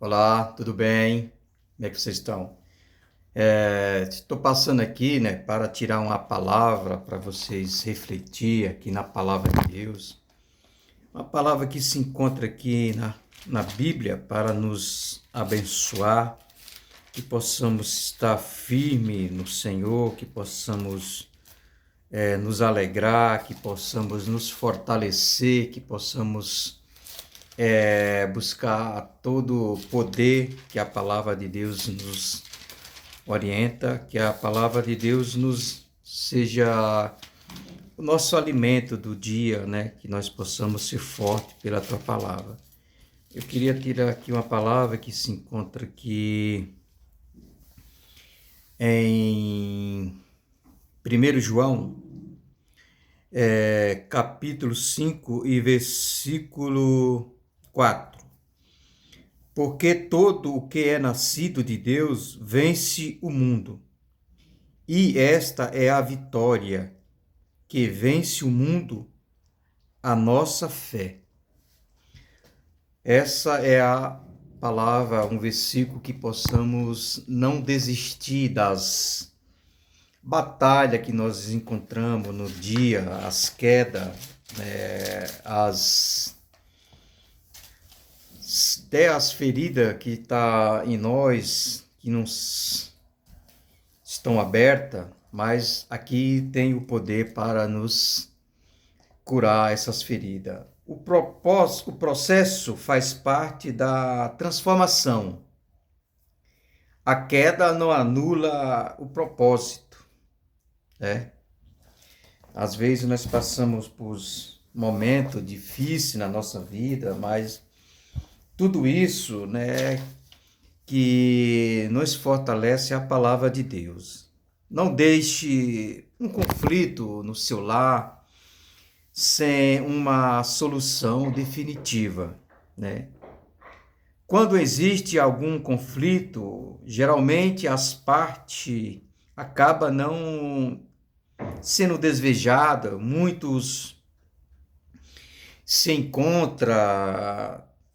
Olá, tudo bem? Como é que vocês estão? Estou passando aqui, né, para tirar uma palavra para vocês refletir aqui na palavra de Deus. Uma palavra que se encontra aqui na Bíblia para nos abençoar, que possamos estar firme no Senhor, que possamos nos alegrar, que possamos nos fortalecer, que possamos buscar todo o poder que a palavra de Deus nos orienta, que a palavra de Deus nos seja o nosso alimento do dia, né? Que nós possamos ser fortes pela tua palavra. Eu queria tirar aqui uma palavra que se encontra aqui em 1 João, capítulo 5 e versículo 4. Porque todo o que é nascido de Deus vence o mundo. E esta é a vitória que vence o mundo, a nossa fé. Essa é a palavra, um versículo que possamos não desistir das batalhas que nós encontramos no dia, as quedas, até as feridas que estão em nós, que não estão abertas, mas aqui tem o poder para nos curar essas feridas. O processo faz parte da transformação. A queda não anula o propósito, né? Às vezes nós passamos por momentos difíceis na nossa vida, mas tudo isso, né, que nos fortalece a palavra de Deus. Não deixe um conflito no seu lar sem uma solução definitiva, né? Quando existe algum conflito, geralmente as partes acabam não sendo desvejadas, muitos se encontram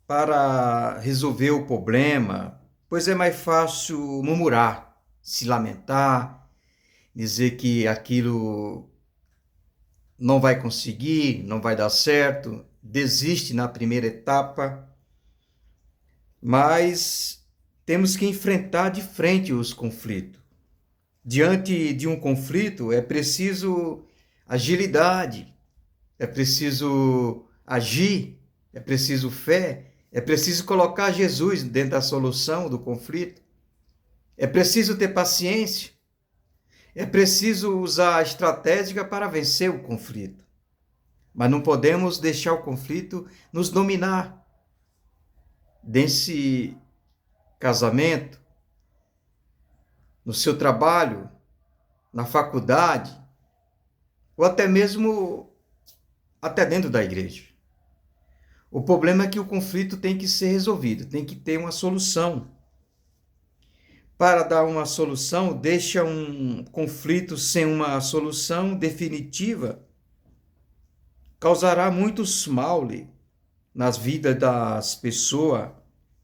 para resolver o problema, pois é mais fácil murmurar, se lamentar, dizer que aquilo não vai conseguir, não vai dar certo, desiste na primeira etapa, mas temos que enfrentar de frente os conflitos. Diante de um conflito é preciso agilidade, é preciso agir, é preciso fé, é preciso colocar Jesus dentro da solução do conflito, é preciso ter paciência, é preciso usar a estratégia para vencer o conflito. Mas não podemos deixar o conflito nos dominar. Desse casamento, no seu trabalho, na faculdade, ou até mesmo até dentro da igreja. O problema é que o conflito tem que ser resolvido, tem que ter uma solução. Para dar uma solução, deixa um conflito sem uma solução definitiva, causará muitos males nas vidas das pessoas,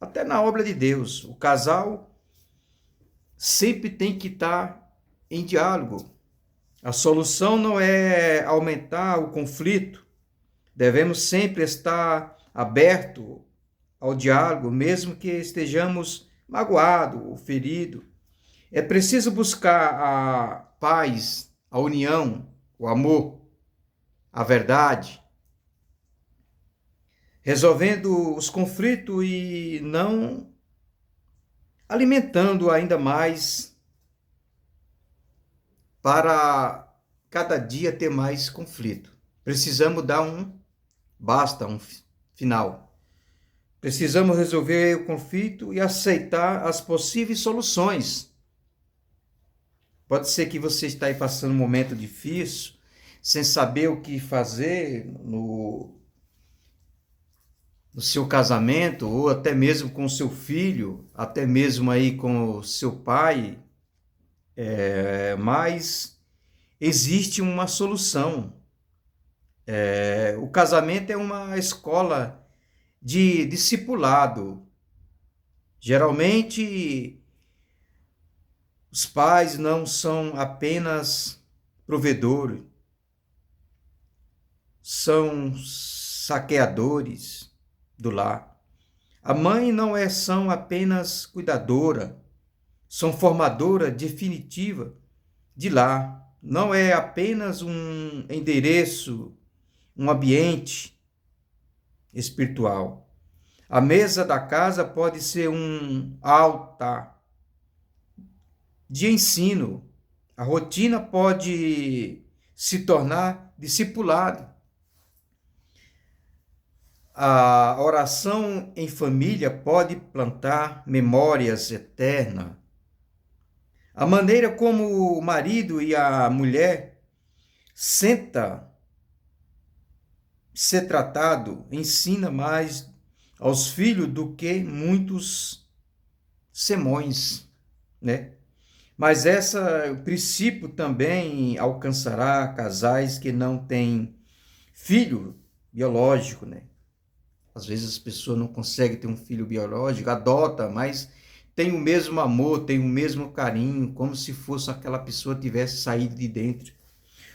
até na obra de Deus. O casal sempre tem que estar em diálogo. A solução não é aumentar o conflito. Devemos sempre estar aberto ao diálogo, mesmo que estejamos magoados ou feridos. É preciso buscar a paz, a união, o amor, a verdade, resolvendo os conflitos e não alimentando ainda mais para cada dia ter mais conflito. Precisamos dar um basta, um final. Precisamos resolver o conflito e aceitar as possíveis soluções. Pode ser que você está aí passando um momento difícil, sem saber o que fazer no seu casamento, ou até mesmo com o seu filho, até mesmo aí com o seu pai, mas existe uma solução. O casamento é uma escola de discipulado. Geralmente, os pais não são apenas provedores, são saqueadores do lar. A mãe não são apenas cuidadora, são formadora definitiva de lar. Não é apenas um endereço, um ambiente espiritual. A mesa da casa pode ser um altar de ensino. A rotina pode se tornar discipulado. A oração em família pode plantar memórias eternas. A maneira como o marido e a mulher senta ser tratado ensina mais aos filhos do que muitos sermões, né? Mas o princípio também alcançará casais que não têm filho biológico, né? Às vezes as pessoas não conseguem ter um filho biológico, adota, mas tem o mesmo amor, tem o mesmo carinho, como se fosse aquela pessoa tivesse saído de dentro.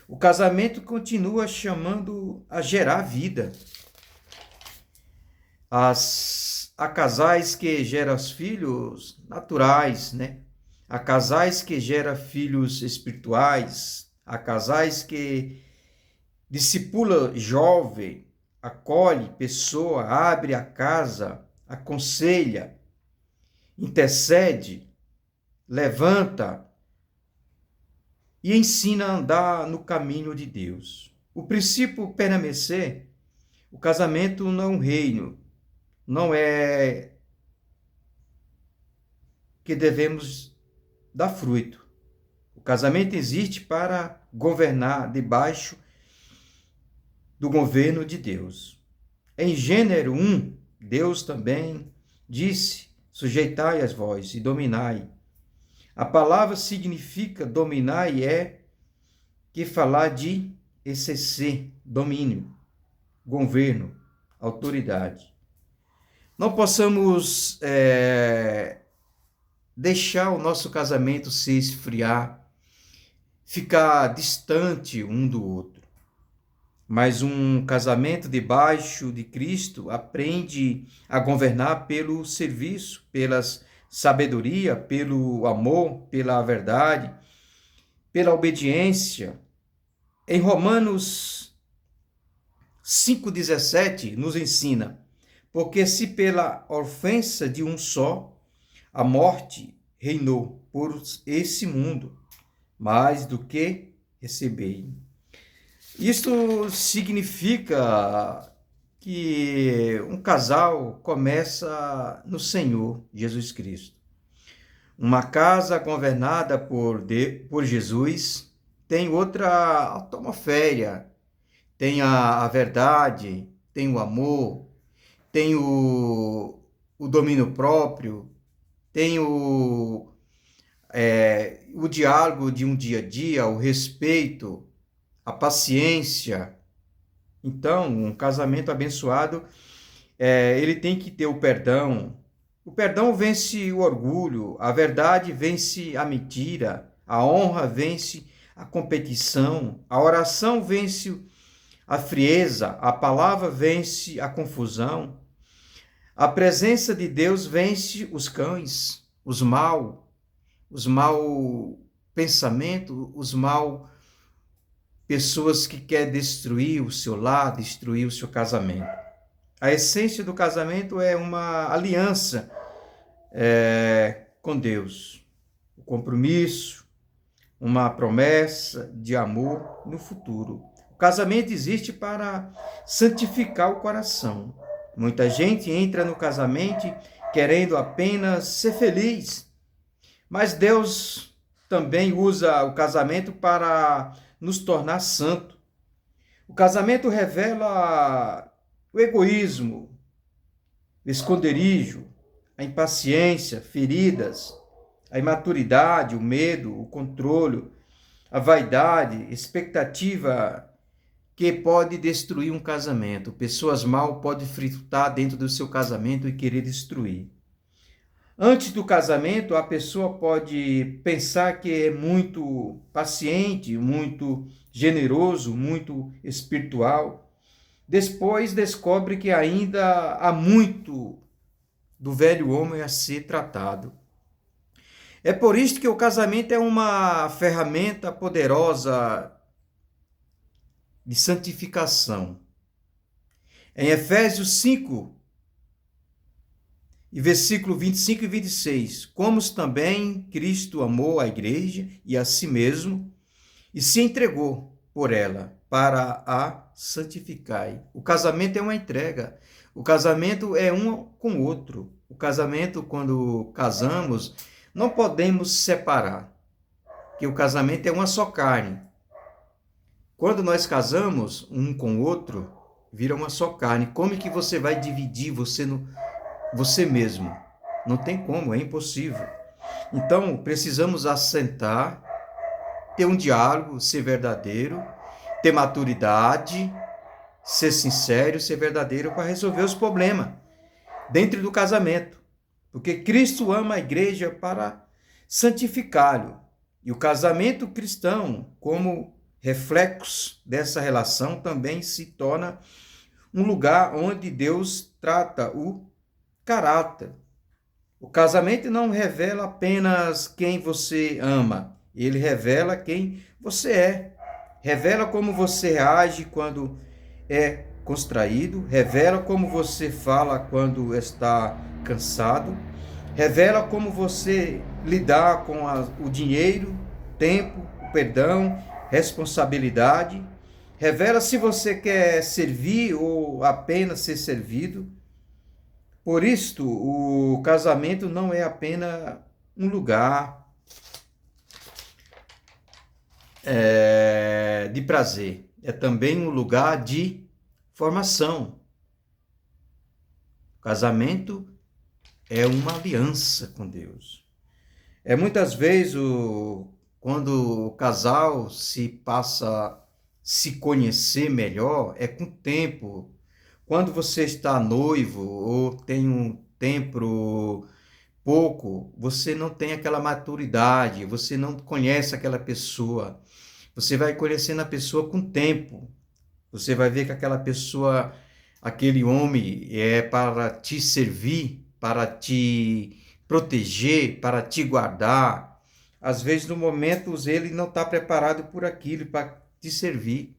O casamento continua chamando a gerar vida. Há casais que geram filhos naturais, né? Há casais que geram filhos espirituais. Há casais que discipula jovem, acolhe pessoa, abre a casa, aconselha, intercede, levanta e ensina a andar no caminho de Deus. O princípio permanecer, o casamento não é um reino, não é que devemos dar fruto. O casamento existe para governar debaixo do governo de Deus. Em Gênesis 1, Deus também disse: sujeitai as vós e dominai. A palavra significa dominar e é que falar de exercer domínio, governo, autoridade. Não possamos deixar o nosso casamento se esfriar, ficar distante um do outro. Mas um casamento debaixo de Cristo aprende a governar pelo serviço, pela sabedoria, pelo amor, pela verdade, pela obediência. Em Romanos 5,17 nos ensina: porque se pela ofensa de um só a morte reinou por esse mundo, mais do que recebei. Isto significa que um casal começa no Senhor Jesus Cristo. Uma casa governada por Jesus tem outra atmosfera, tem a verdade, tem o amor, tem o domínio próprio, tem o diálogo de um dia a dia, o respeito, a paciência. Então, um casamento abençoado, ele tem que ter o perdão. O perdão vence o orgulho, a verdade vence a mentira, a honra vence a competição, a oração vence a frieza, a palavra vence a confusão, a presença de Deus vence os cães, os mal pensamentos, os mal pessoas que querem destruir o seu lar, destruir o seu casamento. A essência do casamento é uma aliança com Deus, o compromisso, uma promessa de amor no futuro. O casamento existe para santificar o coração. Muita gente entra no casamento querendo apenas ser feliz, mas Deus também usa o casamento para nos tornar santo. O casamento revela o egoísmo, o esconderijo, a impaciência, feridas, a imaturidade, o medo, o controle, a vaidade, expectativa que pode destruir um casamento. Pessoas mal podem fritar dentro do seu casamento e querer destruir. Antes do casamento, a pessoa pode pensar que é muito paciente, muito generoso, muito espiritual. Depois descobre que ainda há muito do velho homem a ser tratado. É por isso que o casamento é uma ferramenta poderosa de santificação. Em Efésios 5, e versículo 25 e 26, como também Cristo amou a igreja e a si mesmo, e se entregou por ela para a santificar. O casamento é uma entrega. O casamento é um com o outro. O casamento, quando casamos, não podemos separar, que o casamento é uma só carne. Quando nós casamos um com o outro, vira uma só carne. Como que você vai dividir você mesmo? Não tem como, é impossível. Então, precisamos assentar, ter um diálogo, ser verdadeiro, ter maturidade, ser sincero, ser verdadeiro para resolver os problemas dentro do casamento. Porque Cristo ama a igreja para santificá-lo. E o casamento cristão, como reflexo dessa relação, também se torna um lugar onde Deus trata o caráter. O casamento não revela apenas quem você ama, ele revela quem você é. Revela como você age quando é constraído, revela como você fala quando está cansado, revela como você lidar com o dinheiro, tempo, o perdão, responsabilidade, revela se você quer servir ou apenas ser servido. Por isto, o casamento não é apenas um lugar de prazer, é também um lugar de formação. O casamento é uma aliança com Deus. Muitas vezes, quando o casal se passa a se conhecer melhor, é com o tempo. Quando você está noivo ou tem um tempo pouco, você não tem aquela maturidade, você não conhece aquela pessoa. Você vai conhecendo a pessoa com o tempo. Você vai ver que aquela pessoa, aquele homem é para te servir, para te proteger, para te guardar. Às vezes, no momento, ele não está preparado por aquilo, para te servir.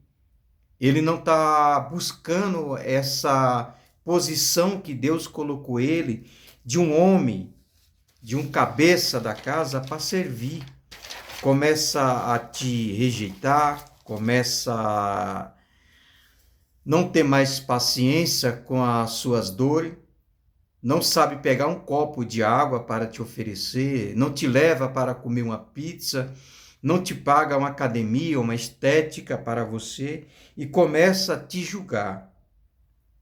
Ele não está buscando essa posição que Deus colocou ele, de um homem, de um cabeça da casa, para servir. Começa a te rejeitar, começa a não ter mais paciência com as suas dores, não sabe pegar um copo de água para te oferecer, não te leva para comer uma pizza, não te paga uma academia, uma estética para você e começa a te julgar.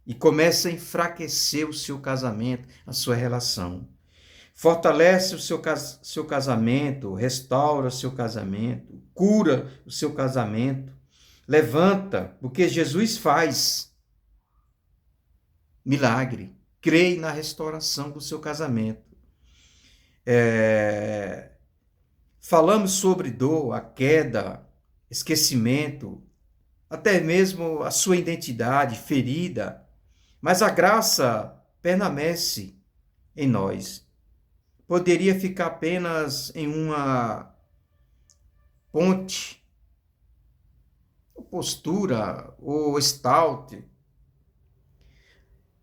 E começa a enfraquecer o seu casamento, a sua relação. Fortalece o seu casamento, restaura o seu casamento, cura o seu casamento, levanta, porque Jesus faz milagre. Creia na restauração do seu casamento. Falamos sobre dor, a queda, esquecimento, até mesmo a sua identidade ferida, mas a graça permanece em nós. Poderia ficar apenas em uma ponte, ou postura, ou stout,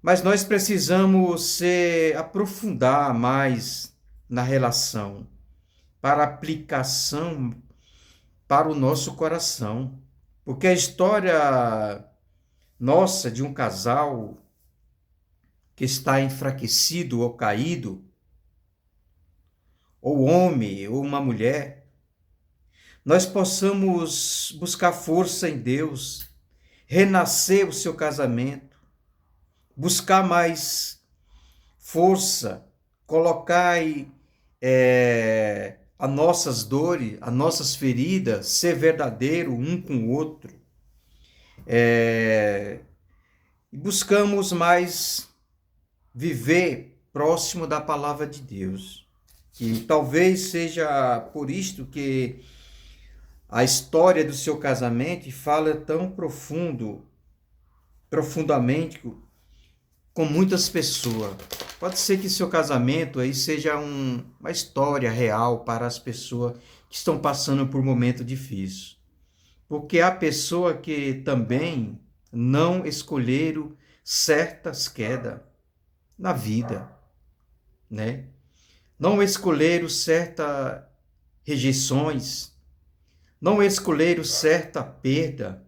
mas nós precisamos aprofundar mais na relação, para aplicação para o nosso coração. Porque a história nossa de um casal que está enfraquecido ou caído, ou homem ou uma mulher, nós possamos buscar força em Deus, renascer o seu casamento, buscar mais força, colocar as nossas dores, as nossas feridas, ser verdadeiro um com o outro. E buscamos mais viver próximo da palavra de Deus. E talvez seja por isto que a história do seu casamento fala tão profundamente com muitas pessoas. Pode ser que seu casamento aí seja uma história real para as pessoas que estão passando por um momento difícil. Porque há pessoas que também não escolheram certas quedas na vida, né? Não escolheram certas rejeições, não escolheram certa perda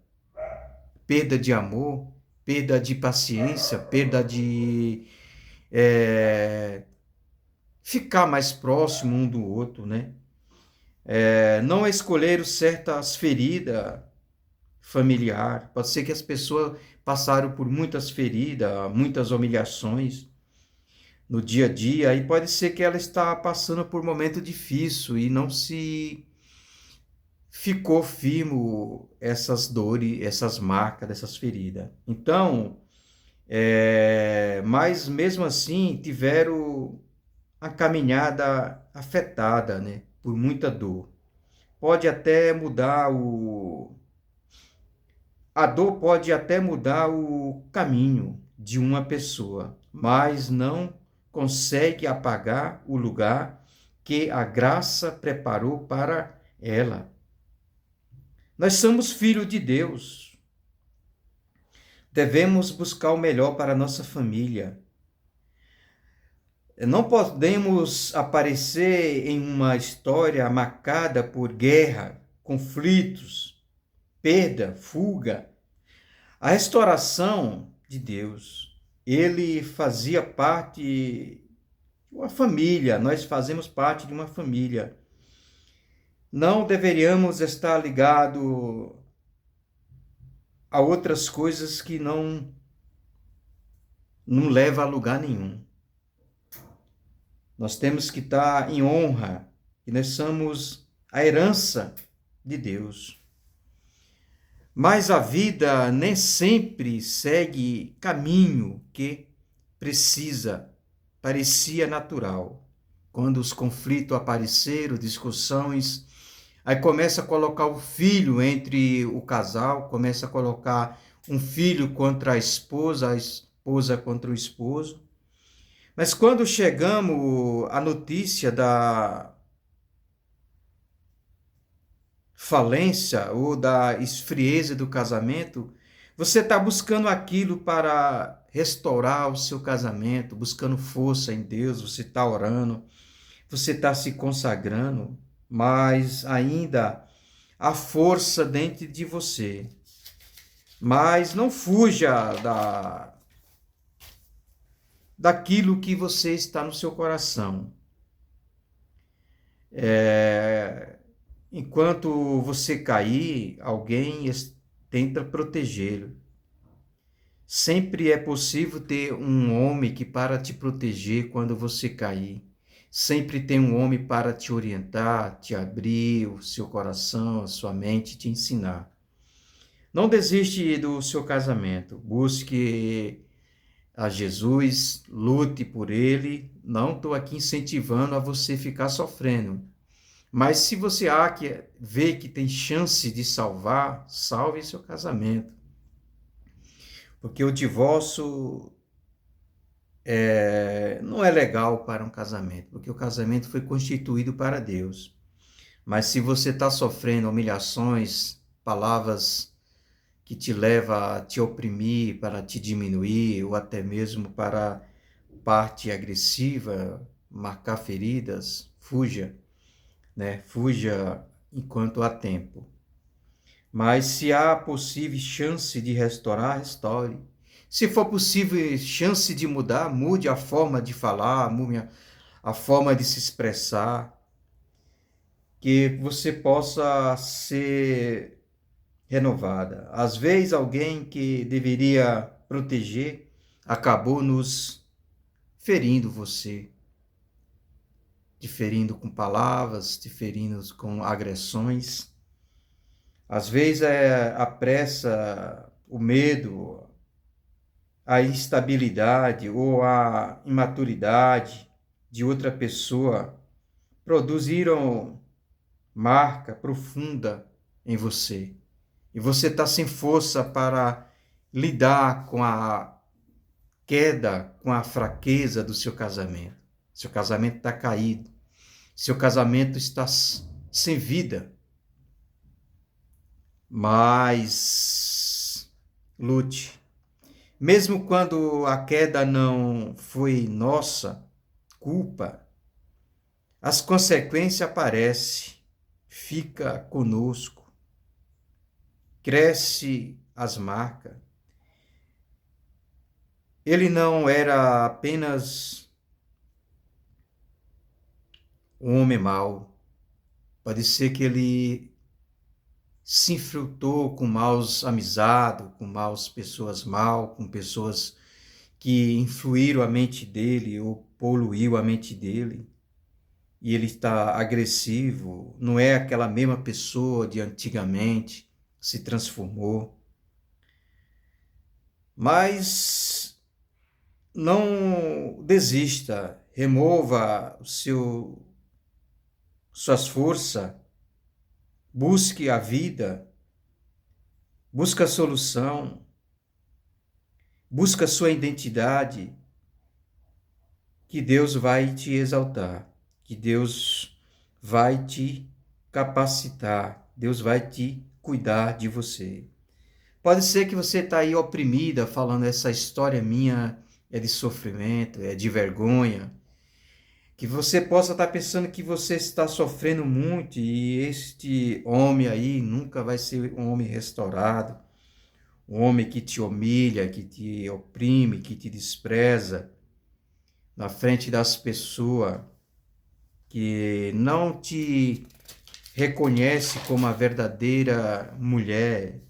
de amor, perda de paciência, perda de ficar mais próximo um do outro, né? Não escolheram certas feridas familiar. Pode ser que as pessoas passaram por muitas feridas, muitas humilhações no dia a dia, e pode ser que ela está passando por um momento difícil e não se ficou firme essas dores, essas marcas, dessas feridas. Então, mas mesmo assim tiveram a caminhada afetada, né, por muita dor. Pode até mudar a dor pode até mudar o caminho de uma pessoa, mas não consegue apagar o lugar que a graça preparou para ela. Nós somos filhos de Deus. Devemos buscar o melhor para a nossa família. Não podemos aparecer em uma história marcada por guerra, conflitos, perda, fuga. A restauração de Deus, ele fazia parte de uma família, nós fazemos parte de uma família. Não deveríamos estar ligados a outras coisas que não levam a lugar nenhum. Nós temos que estar em honra, e nós somos a herança de Deus. Mas a vida nem sempre segue caminho que parecia natural. Quando os conflitos apareceram, discussões, aí começa a colocar o filho entre o casal, começa a colocar um filho contra a esposa contra o esposo. Mas quando chegamos à notícia da falência ou da esfrieza do casamento, você está buscando aquilo para restaurar o seu casamento, buscando força em Deus, você está orando, você está se consagrando, mas ainda há força dentro de você. Mas não fuja daquilo que você está no seu coração. Enquanto você cair, alguém tenta protegê-lo. Sempre é possível ter um homem que para te proteger quando você cair. Sempre tem um homem para te orientar, te abrir o seu coração, a sua mente, te ensinar. Não desiste do seu casamento. Busque a Jesus, lute por ele. Não estou aqui incentivando a você ficar sofrendo. Mas se você vê que tem chance de salvar, salve seu casamento. Porque o divórcio não é legal para um casamento, porque o casamento foi constituído para Deus. Mas se você está sofrendo humilhações, palavras que te levam a te oprimir, para te diminuir, ou até mesmo para parte agressiva, marcar feridas, fuja. Fuja enquanto há tempo. Mas se há possível chance de restaurar, restaure. Se for possível chance de mudar, mude a forma de falar, mude a forma de se expressar, que você possa ser renovada. Às vezes alguém que deveria proteger acabou nos ferindo você, te ferindo com palavras, te ferindo com agressões. Às vezes a pressa, o medo, a instabilidade ou a imaturidade de outra pessoa produziram marca profunda em você. E você está sem força para lidar com a queda, com a fraqueza do seu casamento. Seu casamento está caído. Seu casamento está sem vida. Mas lute. Mesmo quando a queda não foi nossa culpa, as consequências aparecem, fica conosco, cresce as marcas. Ele não era apenas um homem mau. Pode ser que ele se infiltrou com maus amizades, com maus pessoas mal, com pessoas que influíram a mente dele ou poluiu a mente dele. E ele está agressivo, não é aquela mesma pessoa de antigamente, se transformou. Mas não desista, remova suas forças, busque a vida, busque a solução, busque a sua identidade, que Deus vai te exaltar, que Deus vai te capacitar, Deus vai te cuidar de você. Pode ser que você está aí oprimida, falando essa história minha é de sofrimento, é de vergonha, que você possa estar pensando que você está sofrendo muito e este homem aí nunca vai ser um homem restaurado, um homem que te humilha, que te oprime, que te despreza na frente das pessoas, que não te reconhece como a verdadeira mulher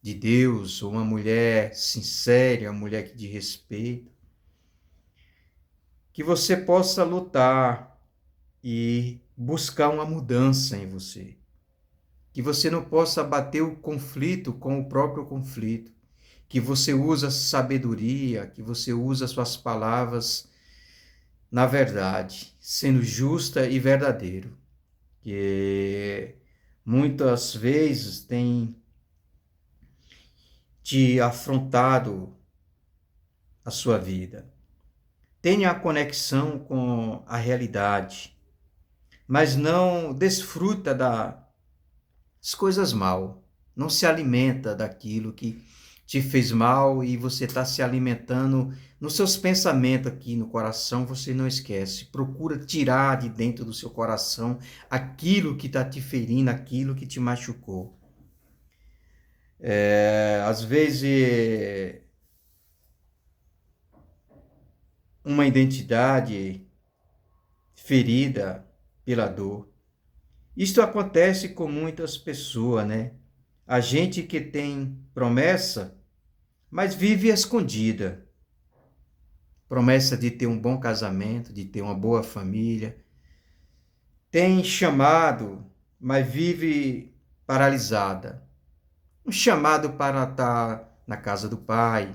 de Deus, ou uma mulher sincera, uma mulher de respeito. Que você possa lutar e buscar uma mudança em você. Que você não possa bater o conflito com o próprio conflito. Que você usa sabedoria, que você usa suas palavras na verdade, sendo justa e verdadeiro. Que muitas vezes tem te afrontado a sua vida. Tenha a conexão com a realidade, mas não desfruta das coisas mal. Não se alimenta daquilo que te fez mal e você está se alimentando nos seus pensamentos aqui no coração, você não esquece. Procura tirar de dentro do seu coração aquilo que está te ferindo, aquilo que te machucou. Às vezes, uma identidade ferida pela dor. Isto acontece com muitas pessoas, né? A gente que tem promessa, mas vive escondida. Promessa de ter um bom casamento, de ter uma boa família. Tem chamado, mas vive paralisada. Um chamado para estar na casa do Pai,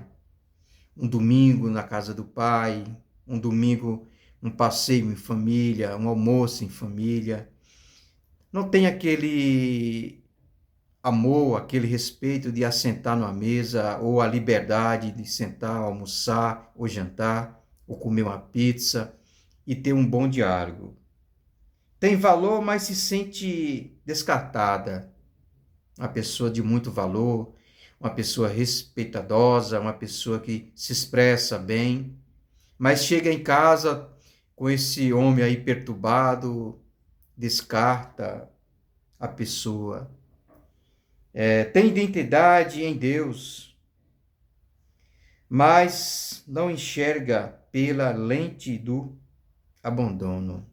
um domingo na casa do Pai, um domingo um passeio em família, um almoço em família. Não tem aquele amor, aquele respeito de assentar numa mesa, ou a liberdade de sentar, almoçar, ou jantar, ou comer uma pizza e ter um bom diálogo. Tem valor, mas se sente descartada. Uma pessoa de muito valor, uma pessoa respeitosa, uma pessoa que se expressa bem, mas chega em casa com esse homem aí perturbado, descarta a pessoa. Tem identidade em Deus, mas não enxerga pela lente do abandono.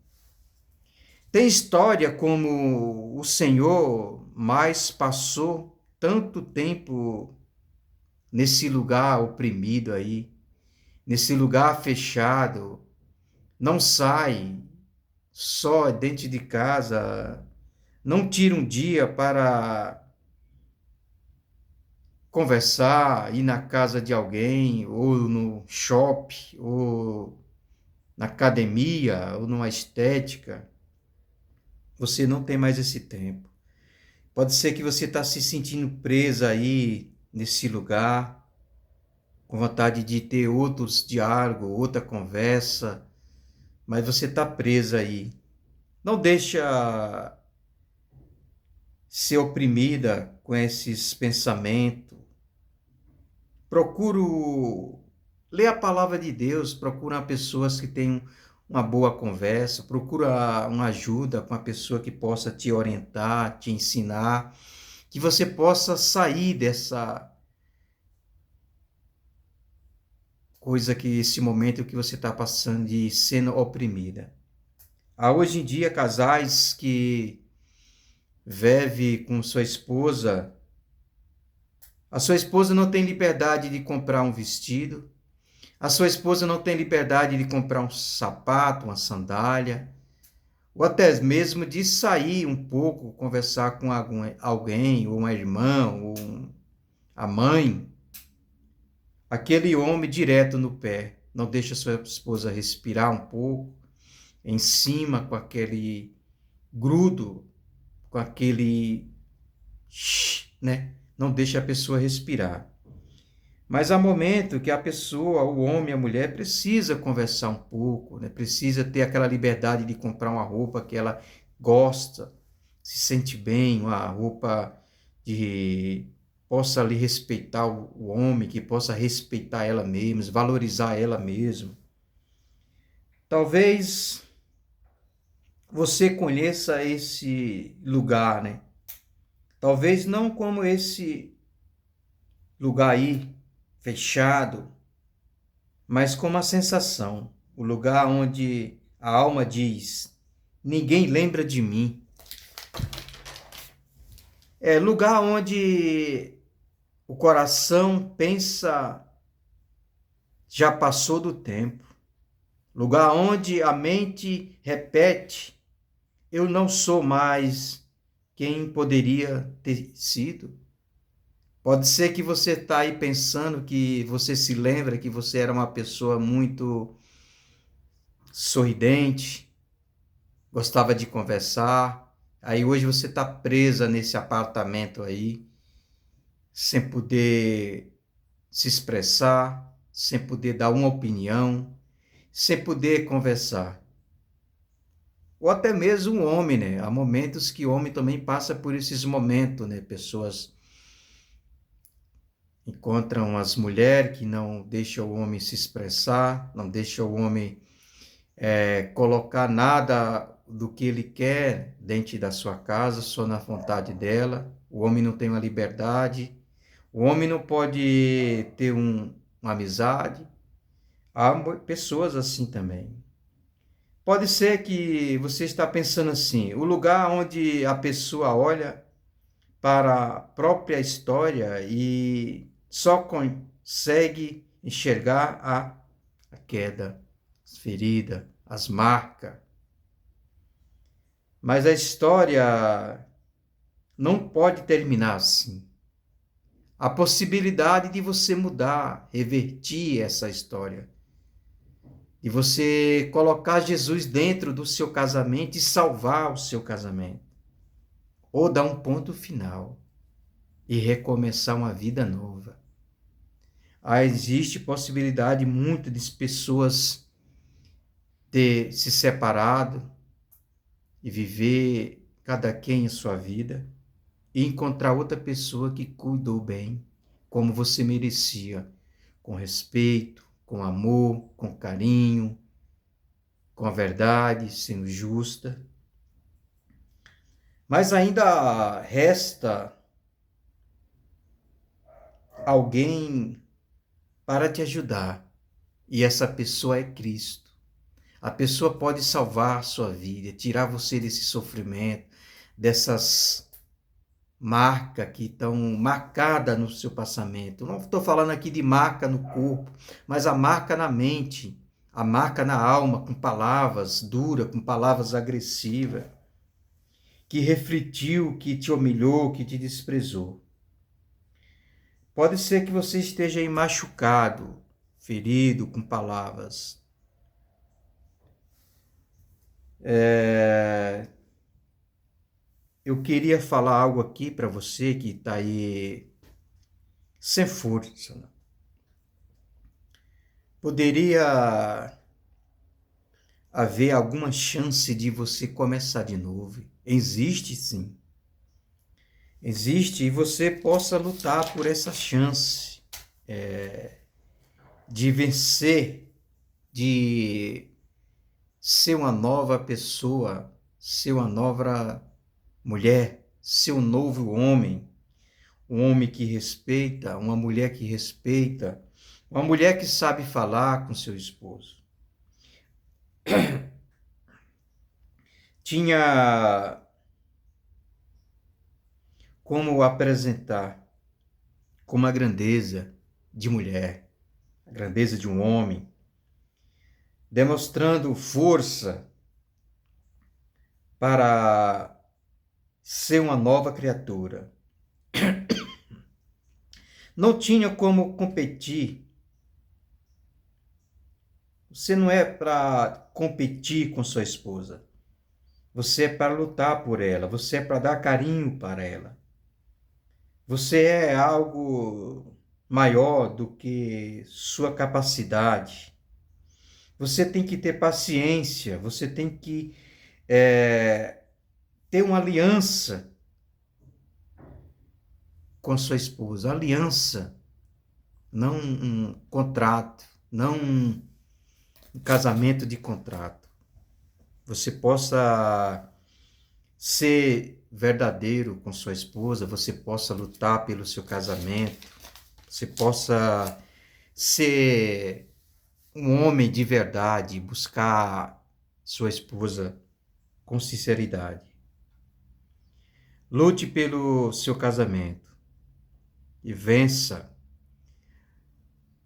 Tem história como o Senhor, mas passou tanto tempo nesse lugar oprimido aí, nesse lugar fechado, não sai, só dentro de casa, não tira um dia para conversar, ir na casa de alguém, ou no shopping, ou na academia, ou numa estética, você não tem mais esse tempo. Pode ser que você está se sentindo presa aí nesse lugar, com vontade de ter outros diálogos, outra conversa, mas você está presa aí. Não deixa ser oprimida com esses pensamentos. Procuro ler a palavra de Deus, procura pessoas que tenham uma boa conversa, procura uma ajuda com uma pessoa que possa te orientar, te ensinar, que você possa sair dessa coisa que esse momento que você está passando de sendo oprimida. Há hoje em dia casais que vivem com sua esposa, a sua esposa não tem liberdade de comprar um vestido, a sua esposa não tem liberdade de comprar um sapato, uma sandália, ou até mesmo de sair um pouco, conversar com alguém, ou uma irmã, ou a mãe. Aquele homem direto no pé, não deixa sua esposa respirar um pouco, em cima com aquele grudo, com aquele, né? Não deixa a pessoa respirar. Mas há momento que a pessoa, o homem, a mulher, precisa conversar um pouco, né? Precisa ter aquela liberdade de comprar uma roupa que ela gosta, se sente bem, uma roupa de possa ali respeitar o homem, que possa respeitar ela mesma, valorizar ela mesma. Talvez você conheça esse lugar, né? Talvez não como esse lugar aí, fechado, mas como a sensação, o lugar onde a alma diz, ninguém lembra de mim. É lugar onde o coração pensa, já passou do tempo. Lugar onde a mente repete, eu não sou mais quem poderia ter sido. Pode ser que você está aí pensando que você se lembra que você era uma pessoa muito sorridente, gostava de conversar. Aí hoje você está presa nesse apartamento aí, sem poder se expressar, sem poder dar uma opinião, sem poder conversar. Ou até mesmo um homem, né? Há momentos que o homem também passa por esses momentos, né? Pessoas encontram as mulheres que não deixam o homem se expressar, não deixam o homem colocar nada do que ele quer dentro da sua casa, só na vontade dela. O homem não tem uma liberdade, o homem não pode ter uma amizade. Há pessoas assim também. Pode ser que você está pensando assim, o lugar onde a pessoa olha para a própria história e só consegue enxergar a queda, as feridas, as marcas. Mas a história não pode terminar assim. A possibilidade de você mudar, reverter essa história, de você colocar Jesus dentro do seu casamento e salvar o seu casamento, ou dar um ponto final e recomeçar uma vida nova. Existe possibilidade muito de pessoas ter se separado e viver cada quem em sua vida e encontrar outra pessoa que cuidou bem, como você merecia, com respeito, com amor, com carinho, com a verdade, sendo justa. Mas ainda resta alguém para te ajudar, e essa pessoa é Cristo. A pessoa pode salvar a sua vida, tirar você desse sofrimento, dessas marcas que estão marcadas no seu passamento. Não estou falando aqui de marca no corpo, mas a marca na mente, a marca na alma, com palavras duras, com palavras agressivas, que refletiu, que te humilhou, que te desprezou. Pode ser que você esteja aí machucado, ferido com palavras. Eu queria falar algo aqui para você que está aí sem força. Poderia haver alguma chance de você começar de novo? Existe sim. Existe, e você possa lutar por essa chance de vencer, de ser uma nova pessoa, ser uma nova mulher, ser um novo homem, um homem que respeita, uma mulher que respeita, uma mulher que sabe falar com seu esposo. Tinha como apresentar como a grandeza de mulher, a grandeza de um homem, demonstrando força para ser uma nova criatura. Não tinha como competir. Você não é para competir com sua esposa. Você é para lutar por ela. Você é para dar carinho para ela. Você é algo maior do que sua capacidade. Você tem que ter paciência. Você tem que ter uma aliança com sua esposa. Aliança, não um contrato, não um casamento de contrato. Você possa ser verdadeiro com sua esposa, você possa lutar pelo seu casamento, você possa ser um homem de verdade, buscar sua esposa com sinceridade. Lute pelo seu casamento e vença.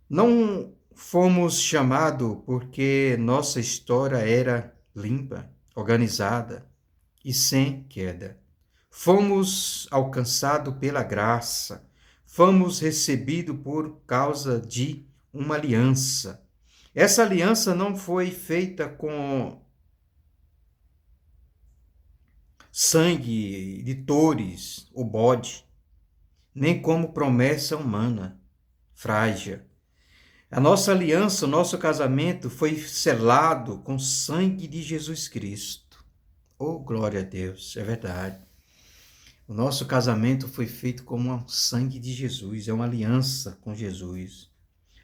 Não fomos chamados porque nossa história era limpa, organizada e sem queda. Fomos alcançados pela graça, fomos recebidos por causa de uma aliança. Essa aliança não foi feita com sangue de touros ou bode, nem como promessa humana, frágil. A nossa aliança, o nosso casamento foi selado com o sangue de Jesus Cristo. Oh, glória a Deus, é verdade. O nosso casamento foi feito com o sangue de Jesus, é uma aliança com Jesus.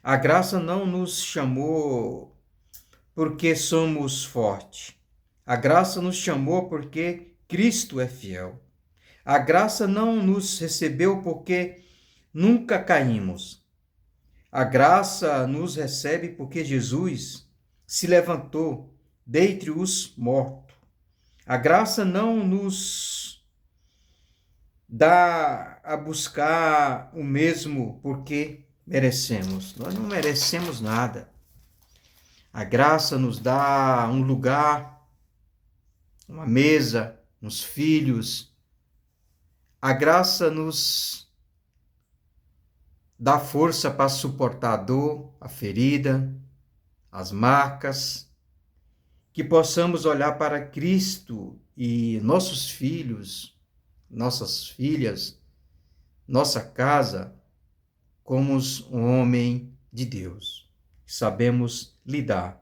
A graça não nos chamou porque somos fortes. A graça nos chamou porque Cristo é fiel. A graça não nos recebeu porque nunca caímos. A graça nos recebe porque Jesus se levantou dentre os mortos. A graça não nos dá a buscar o mesmo porque merecemos. Nós não merecemos nada. A graça nos dá um lugar, uma mesa, uns filhos. A graça nos dá força para suportar a dor, a ferida, as marcas, que possamos olhar para Cristo e nossos filhos, nossas filhas, nossa casa, como um homem de Deus. Sabemos lidar.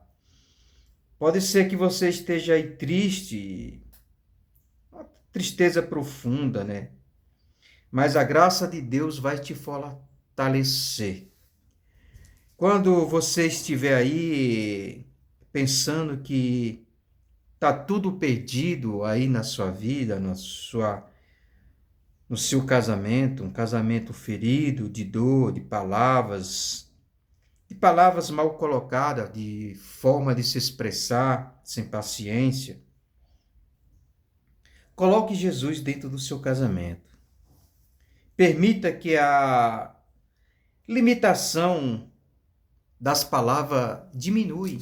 Pode ser que você esteja aí triste, uma tristeza profunda, né? Mas a graça de Deus vai te fortalecer. Quando você estiver aí pensando que está tudo perdido aí na sua vida, no seu casamento, um casamento ferido de dor, de palavras mal colocadas, de forma de se expressar sem paciência, coloque Jesus dentro do seu casamento. Permita que a limitação das palavras diminui.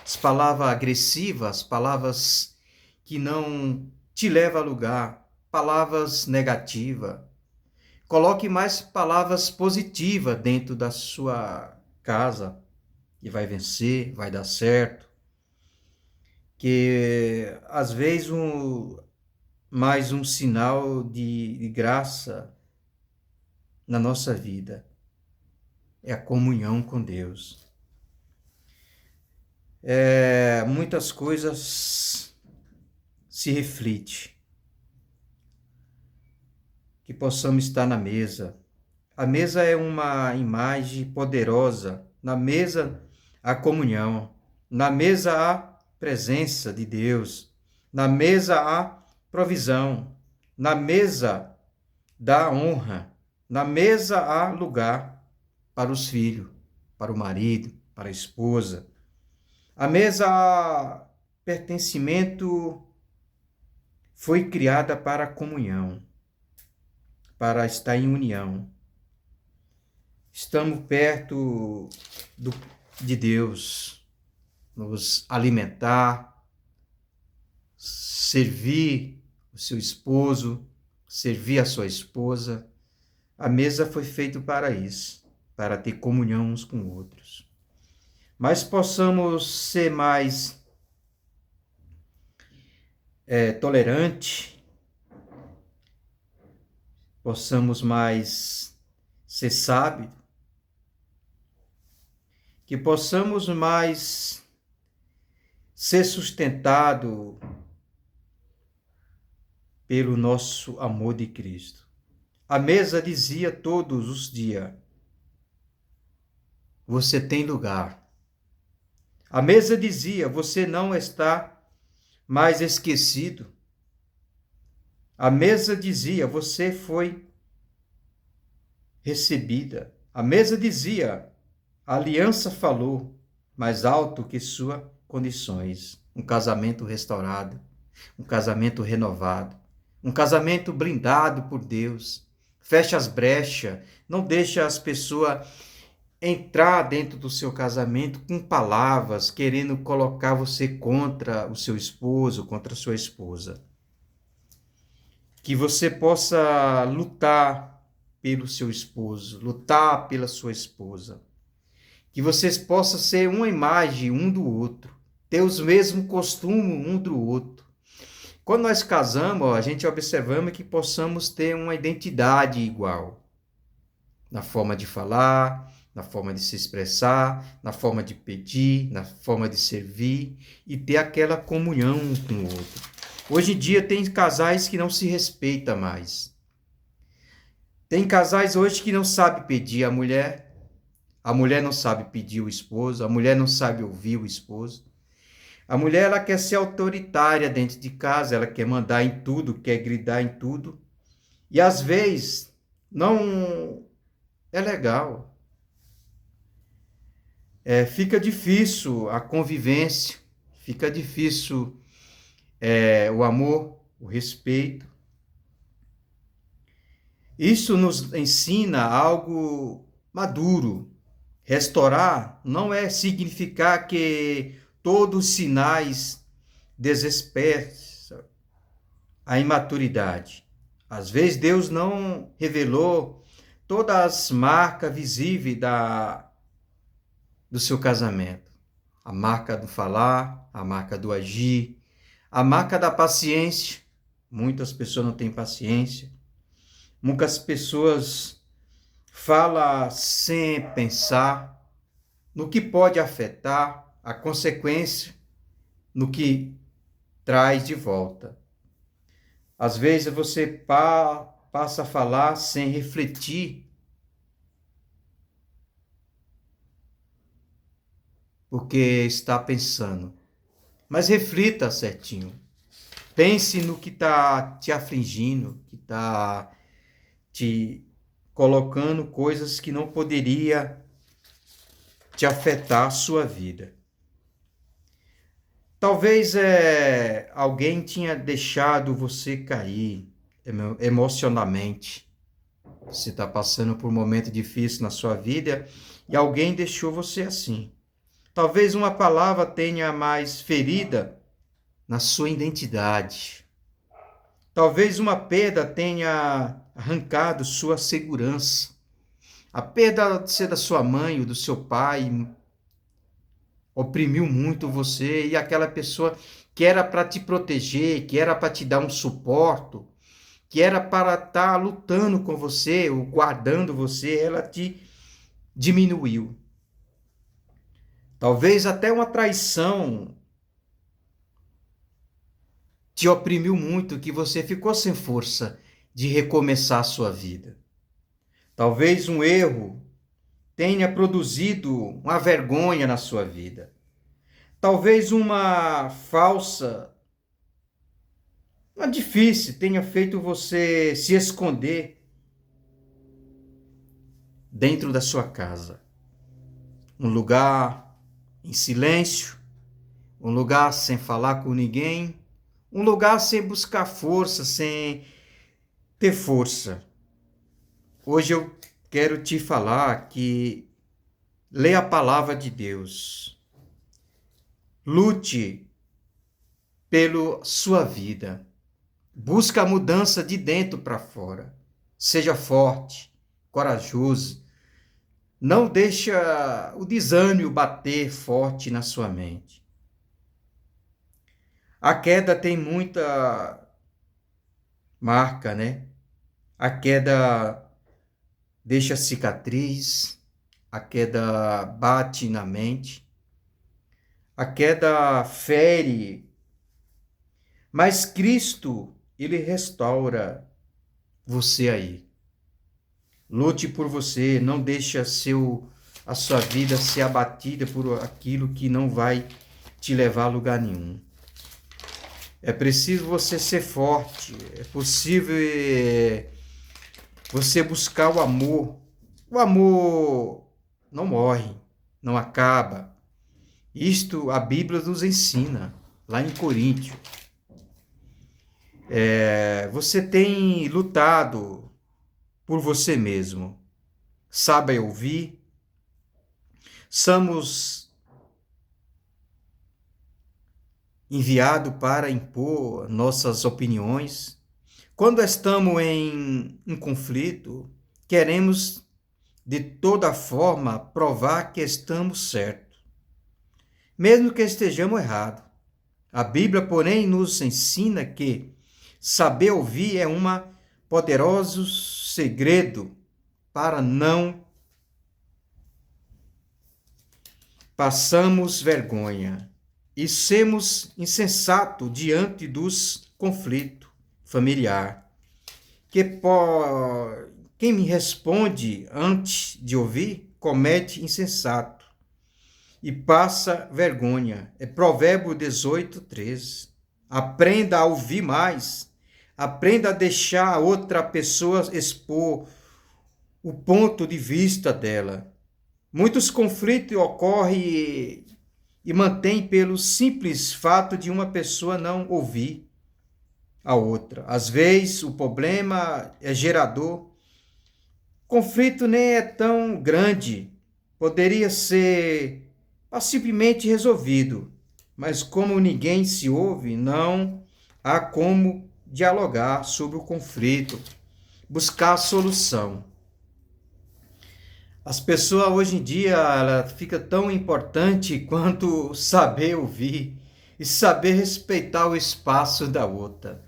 As palavras agressivas, as palavras que não te levam a lugar, palavras negativas. Coloque mais palavras positivas dentro da sua casa, e vai vencer, vai dar certo. Que às vezes mais um sinal de graça na nossa vida é a comunhão com Deus. Muitas coisas se refletem. Que possamos estar na mesa. A mesa é uma imagem poderosa. Na mesa há comunhão. Na mesa há presença de Deus. Na mesa há provisão. Na mesa dá honra. Na mesa há lugar para os filhos, para o marido, para a esposa. A mesa há pertencimento, foi criada para a comunhão, para estar em união. Estamos perto de Deus, nos alimentar, servir o seu esposo, servir a sua esposa. A mesa foi feita para isso, para ter comunhão uns com outros. Mas possamos ser mais tolerantes, possamos mais ser sábios, que possamos mais ser sustentados pelo nosso amor de Cristo. A mesa dizia todos os dias: você tem lugar. A mesa dizia: você não está mais esquecido. A mesa dizia: você foi recebida. A mesa dizia: a aliança falou mais alto que suas condições. Um casamento restaurado, um casamento renovado, um casamento blindado por Deus. Fecha as brechas, não deixa as pessoas entrar dentro do seu casamento com palavras, querendo colocar você contra o seu esposo, contra a sua esposa. Que você possa lutar pelo seu esposo, lutar pela sua esposa. Que vocês possam ser uma imagem um do outro, ter os mesmos costumes um do outro. Quando nós casamos, a gente observamos que possamos ter uma identidade igual. Na forma de falar, na forma de se expressar, na forma de pedir, na forma de servir e ter aquela comunhão um com o outro. Hoje em dia tem casais que não se respeitam mais. Tem casais hoje que não sabem pedir a mulher não sabe pedir o esposo, a mulher não sabe ouvir o esposo. A mulher ela quer ser autoritária dentro de casa, ela quer mandar em tudo, quer gritar em tudo. E às vezes não é legal. Fica difícil a convivência, fica difícil o amor, o respeito. Isso nos ensina algo maduro. Restaurar não é significar que todos os sinais desesperam a imaturidade. Às vezes Deus não revelou todas as marcas visíveis do seu casamento. A marca do falar, a marca do agir, a marca da paciência. Muitas pessoas não têm paciência. Muitas pessoas falam sem pensar no que pode afetar, a consequência, no que traz de volta. Às vezes você passa a falar sem refletir, porque está pensando. Mas reflita certinho. Pense no que está te afligindo, que está te colocando coisas que não poderia te afetar a sua vida. Talvez alguém tinha deixado você cair emocionalmente. Você está passando por um momento difícil na sua vida e alguém deixou você assim. Talvez uma palavra tenha mais ferida na sua identidade. Talvez uma perda tenha arrancado sua segurança. A perda de ser da sua mãe ou do seu pai oprimiu muito você, e aquela pessoa que era para te proteger, que era para te dar um suporte, que era para estar lutando com você ou guardando você, ela te diminuiu. Talvez até uma traição te oprimiu muito, que você ficou sem força de recomeçar a sua vida. Talvez um erro tenha produzido uma vergonha na sua vida. Talvez uma difícil tenha feito você se esconder dentro da sua casa. Um lugar em silêncio, um lugar sem falar com ninguém, um lugar sem buscar força, sem ter força. Hoje eu quero te falar que lê a palavra de Deus. Lute pela sua vida. Busca a mudança de dentro para fora. Seja forte, corajoso. Não deixa o desânimo bater forte na sua mente. A queda tem muita marca, né? A queda deixa cicatriz, a queda bate na mente, a queda fere, mas Cristo, ele restaura você aí. Lute por você, não deixe a sua vida ser abatida por aquilo que não vai te levar a lugar nenhum. É preciso você ser forte, é possível você buscar o amor. O amor não morre, não acaba. Isto a Bíblia nos ensina, lá em Coríntios. Você tem lutado por você mesmo. Saiba ouvir. Somos enviados para impor nossas opiniões. Quando estamos em um conflito, queremos de toda forma provar que estamos certos, mesmo que estejamos errados. A Bíblia, porém, nos ensina que saber ouvir é um poderoso segredo para não passarmos vergonha e sermos insensatos diante dos conflitos familiares. Quem me responde antes de ouvir comete insensato e passa vergonha. É Provérbio 18:13. Aprenda a ouvir mais. Aprenda a deixar a outra pessoa expor o ponto de vista dela. Muitos conflitos ocorrem e mantêm pelo simples fato de uma pessoa não ouvir a outra. Às vezes o problema é gerador. O conflito nem é tão grande. Poderia ser pacificamente resolvido. Mas como ninguém se ouve, não há como dialogar sobre o conflito, buscar a solução. As pessoas hoje em dia, ela fica tão importante quanto saber ouvir e saber respeitar o espaço da outra.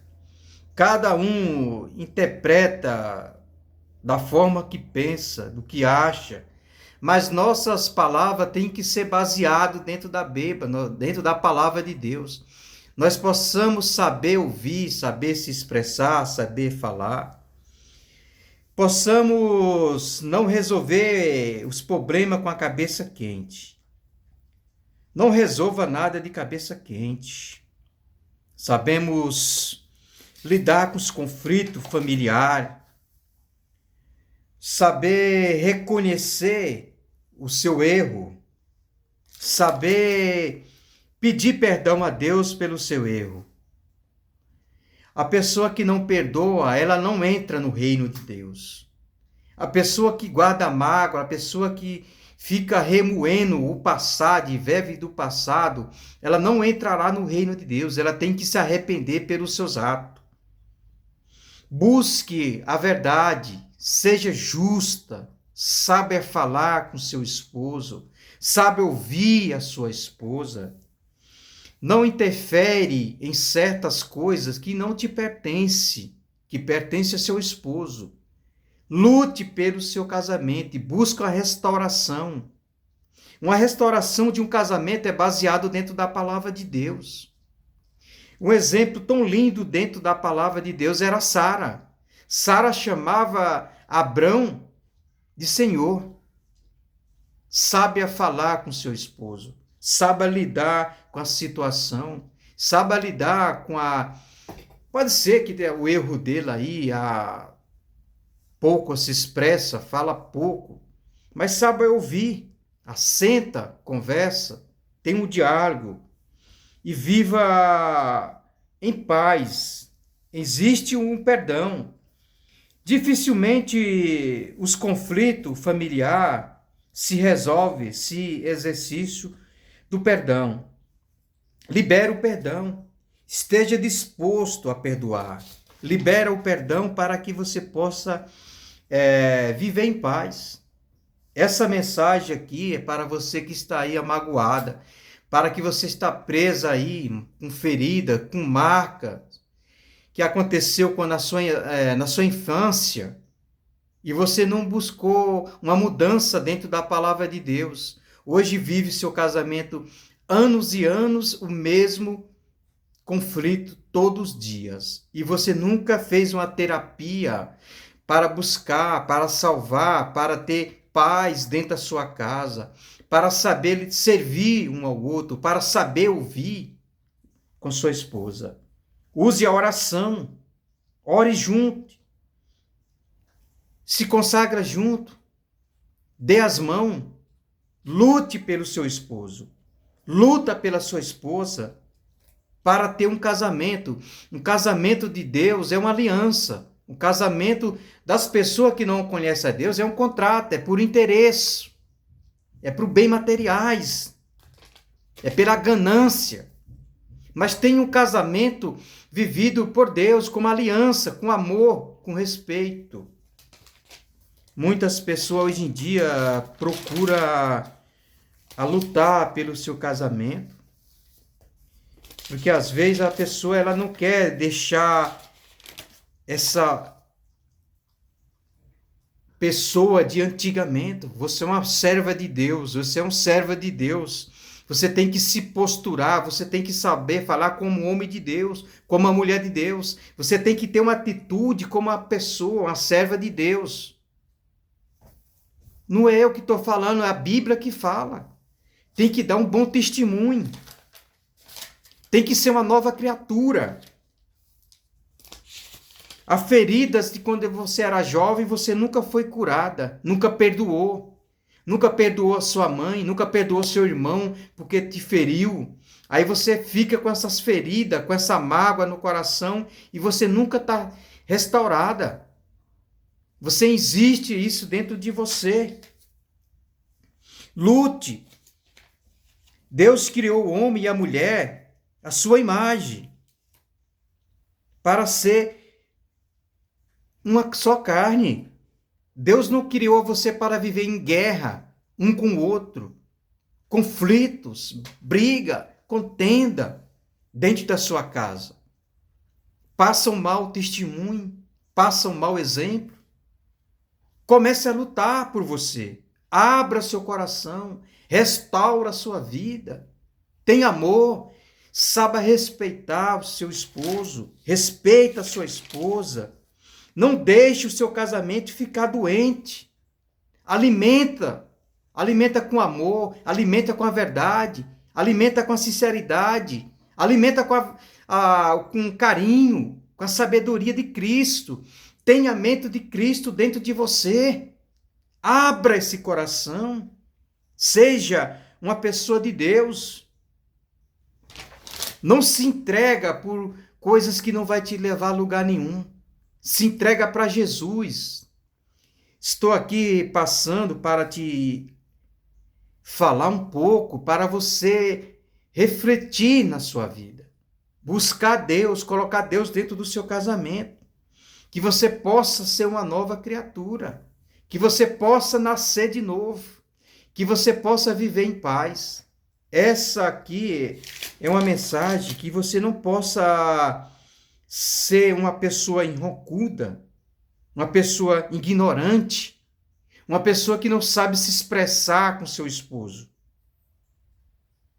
Cada um interpreta da forma que pensa, do que acha, mas nossas palavras têm que ser baseadas dentro da Bíblia, dentro da palavra de Deus. Nós possamos saber ouvir, saber se expressar, saber falar. Possamos não resolver os problemas com a cabeça quente. Não resolva nada de cabeça quente. Sabemos lidar com os conflitos familiares. Saber reconhecer o seu erro. Saber pedir perdão a Deus pelo seu erro. A pessoa que não perdoa, ela não entra no reino de Deus. A pessoa que guarda mágoa, a pessoa que fica remoendo o passado e vive do passado, ela não entrará no reino de Deus. Ela tem que se arrepender pelos seus atos. Busque a verdade, seja justa, saiba falar com seu esposo, saiba ouvir a sua esposa. Não interfere em certas coisas que não te pertencem, que pertencem a seu esposo. Lute pelo seu casamento e busque a restauração. Uma restauração de um casamento é baseado dentro da palavra de Deus. Um exemplo tão lindo dentro da palavra de Deus era Sara. Sara chamava Abrão de Senhor. Sabe falar com seu esposo, sabe lidar com a situação, sabe lidar com a... Pode ser que o erro dele aí, pouco se expressa, fala pouco, mas sabe ouvir, assenta, conversa, tem um diálogo e viva em paz. Existe um perdão. Dificilmente os conflitos familiares se resolvem se exercício do perdão. Libera o perdão. Esteja disposto a perdoar. Libera o perdão para que você possa viver em paz. Essa mensagem aqui é para você que está aí amagoada, para que você está presa aí com ferida, com marca, que aconteceu na sua infância, e você não buscou uma mudança dentro da palavra de Deus. Hoje vive seu casamento anos e anos, o mesmo conflito todos os dias. E você nunca fez uma terapia para buscar, para salvar, para ter paz dentro da sua casa, para saber servir um ao outro, para saber ouvir com sua esposa. Use a oração, ore junto, se consagra junto, dê as mãos, lute pelo seu esposo, luta pela sua esposa para ter um casamento. Um casamento de Deus é uma aliança. Um casamento das pessoas que não conhecem a Deus é um contrato, é por interesse, é por bem materiais, é pela ganância. Mas tem um casamento vivido por Deus com aliança, com amor, com respeito. Muitas pessoas hoje em dia procuram lutar pelo seu casamento, porque às vezes a pessoa ela não quer deixar essa pessoa de antigamente. Você é uma serva de Deus, você é um servo de Deus. Você tem que se posturar, você tem que saber falar como homem de Deus, como uma mulher de Deus. Você tem que ter uma atitude como uma pessoa, uma serva de Deus. Não é eu que estou falando, é a Bíblia que fala. Tem que dar um bom testemunho. Tem que ser uma nova criatura. Há feridas de quando você era jovem, você nunca foi curada, nunca perdoou. Nunca perdoou a sua mãe, nunca perdoou seu irmão porque te feriu. Aí você fica com essas feridas, com essa mágoa no coração e você nunca está restaurada. Você existe isso dentro de você. Lute. Deus criou o homem e a mulher à sua imagem para ser uma só carne. Deus não criou você para viver em guerra um com o outro, conflitos, briga, contenda dentro da sua casa. Passa um mau testemunho, passa um mau exemplo. Comece a lutar por você. Abra seu coração, restaura a sua vida. Tenha amor, saiba respeitar o seu esposo, respeita a sua esposa. Não deixe o seu casamento ficar doente. Alimenta com amor, alimenta com a verdade, alimenta com a sinceridade, alimenta com carinho, com a sabedoria de Cristo. Tenha a mente de Cristo dentro de você. Abra esse coração. Seja uma pessoa de Deus. Não se entrega por coisas que não vai te levar a lugar nenhum. Se entrega para Jesus. Estou aqui passando para te falar um pouco, para você refletir na sua vida. Buscar Deus, colocar Deus dentro do seu casamento. que você possa ser uma nova criatura, que você possa nascer de novo, que você possa viver em paz. Essa aqui é uma mensagem que você não possa ser uma pessoa enrocuda, uma pessoa ignorante, uma pessoa que não sabe se expressar com seu esposo.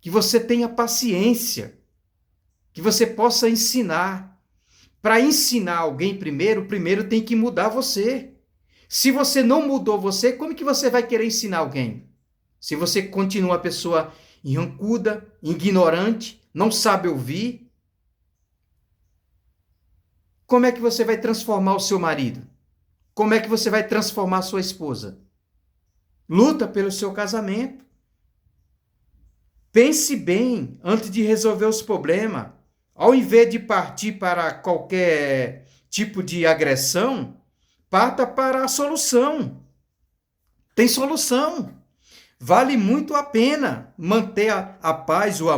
Que você tenha paciência, que você possa ensinar. Para ensinar alguém primeiro tem que mudar você. Se você não mudou você, como que você vai querer ensinar alguém? Se você continua uma pessoa enrancuda, ignorante, não sabe ouvir, como é que você vai transformar o seu marido? Como é que você vai transformar a sua esposa? Luta pelo seu casamento. Pense bem antes de resolver os problemas. Ao invés de partir para qualquer tipo de agressão, parta para a solução. Tem solução. Vale muito a pena manter a paz, o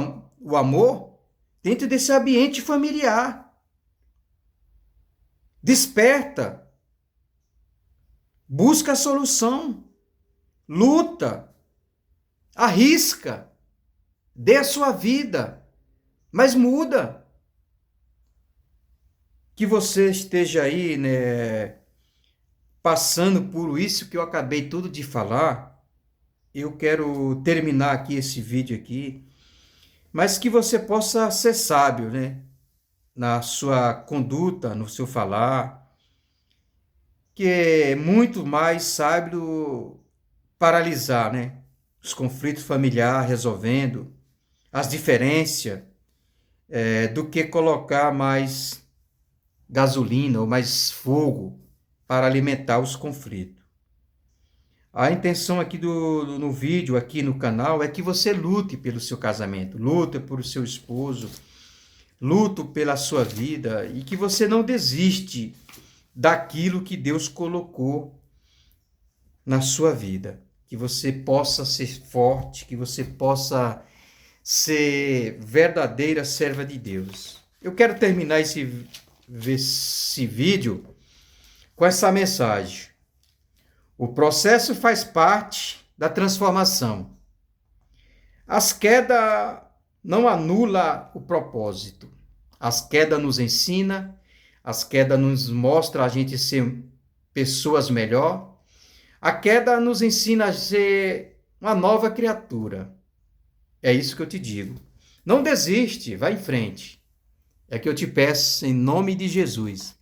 amor, dentro desse ambiente familiar. Desperta. Busca a solução. Luta. Arrisca. Dê a sua vida. Mas muda. Que você esteja aí, né, passando por isso que eu acabei tudo de falar. Eu quero terminar aqui esse vídeo aqui, mas que você possa ser sábio, né? Na sua conduta, no seu falar, que é muito mais sábio paralisar, né? Os conflitos familiares, resolvendo as diferenças, do que colocar mais gasolina ou mais fogo para alimentar os conflitos. A intenção aqui no vídeo, aqui no canal, é que você lute pelo seu casamento, lute por seu esposo, lute pela sua vida e que você não desiste daquilo que Deus colocou na sua vida. Que você possa ser forte, que você possa ser verdadeira serva de Deus. Eu quero terminar esse vídeo com essa mensagem. O processo faz parte da transformação. As quedas não anulam o propósito. As quedas nos ensinam, as quedas nos mostram a gente ser pessoas melhor. A queda nos ensina a ser uma nova criatura. É isso que eu te digo. Não desiste, vai em frente. É que eu te peço em nome de Jesus.